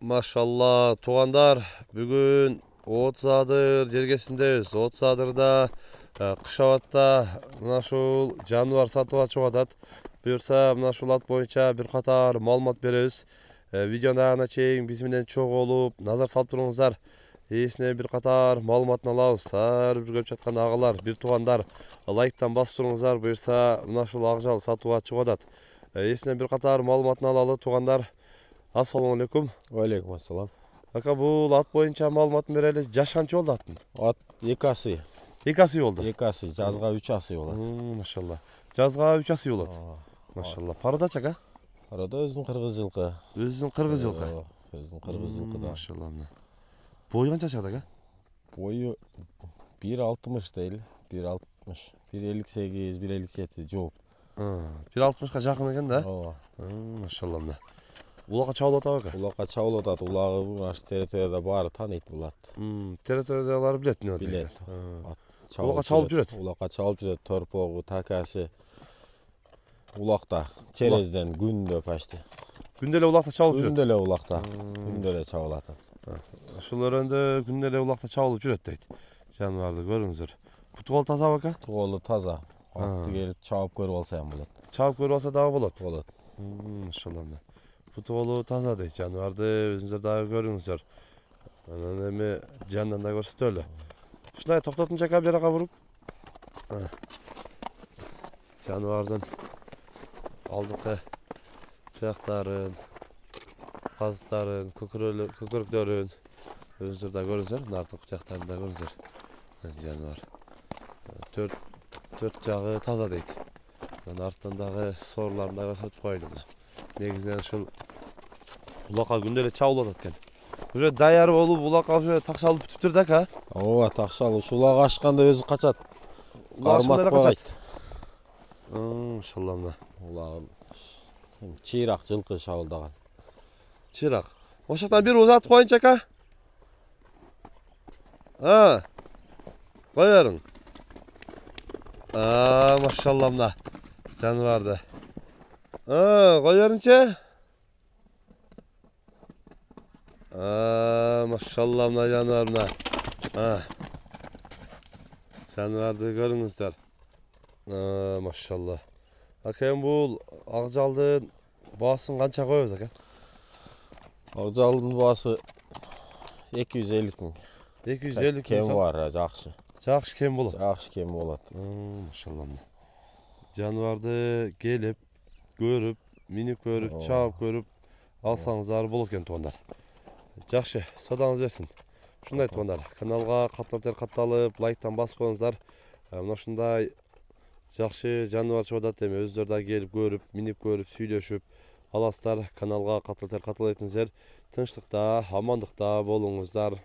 Maşallah tuğanдар bugün Otsadır jergesindebиз. Otsadırda кыш абатта мына ушул жаныбар сатып ачып атат. Буюрса мына ушул ат боюнча бир катар маалымат беребиз. Видеонун аягына чейин биз менен чогуу болуп назар салып туруңуздар. Эсине бир катар маалыматын алабыз. Ар бир көрүп жаткан агалар, бир туугандар лайктан басып туруңуздар. Буюрса мына ушул акжал сатууга чыгып атат. Эсине бир катар маалыматын алалы туугандар. Ассаламу алейкум. Алейкум ассалам. Ака бул ат боюнча маалыматын берели. Жаш канча болду аттын? Ат 2 асы. 2 асы болду. 2 асы, жазга 3 асы болот. Машалла. Жазга 3 асы болот. Машалла. Парадачы ака? Парада өзүнүн кыргыз жылкы. Өзүнүн кыргыз жылкы. Өзүнүн кыргыз жылкы да. Машалла. Бою канча чыгат ака? Бою 1.60 дейли. 1.60. 1.58, 1.57 жооп. 1.60га жакын экен да? Ооба. Машалла. Улакка чабылып атабы ака? Улакка чабылып атат. Улагы аш территорияда баары тааныйт бул ат. Территориядагылар билет эмне болот? Билет. Улакка чабылып жүрөт. Улакка чабылып жүрөт. Торпогу, такасы. Улакта черезден күндө почти. Күндө эле улакта чабылып жүрөт. Күндө эле улакта. Күндө эле чабылып атат. Ушул өрөндө күндө эле улакта чабылып жүрөт дейт. Жаныбарды көрүңүздөр. Путугол тазабы ака? Туголу таза. Атты келип чабып көрүп алса ham болот. Чабып көрүп алса дагы болот. Болот. Машалла. Путуголу таза дейт. Жаныбарды өзүңүздөр дагы көрүңүздөр. Анан эми жандан да көрсөтөлү. Ушундай токтотунча ака бер жака буруп. Жаныбардын алдыңкы жактарын, казыктарын, көкөрөктөрүн өзүңүздөр да көрүңүздөр. Артыңкы жактарын да көрүңүздөр. Жаныбар. Төрт жагы таза дейт. Анан артынан дагы соорларын да көрсөтүп коелу. Негизинен ушул улакка күндө эле чабылып атат экен. Уже даяр болуп улакка уже такшалып бүтүптүр да ака? Ооба, такшалып ушулак ашканда өзү качат. Кармак качат. Машалла. Улагы чыйрак жылкы шабылдаган. Чыйрак. Ошол жактан бир узатып коюнчу ака. Кой бериң. Машалла мына жаныбарды. Кой бериңчи. Машалла мына жаныбар мына. Жаныбарды көрүңүздөр. Машалла. Ака бул акжалдын баасын канча коебуз ака? Акжалдын баасы 250 000. 250 кем бар, жакшы. Жакшы кем болот. Жакшы кем болот. Машалла. Жаныбарды келип, көрүп, минип көрүп, чабып көрүп алсаңыздар болот экен туугандар. Жакшы, содаңыз берсин. Ушундай туугандар, каналга катталып, лайктан басып коюңуздар. Мына ушундай жакшы жаныбар чыгып атат, эми өзүңүздөр да келип көрүп, минип көрүп, сүйлөшүп аласыздар. Каналга катталып этиңиздер. Тынчтыкта, амандыкта болуңуздар.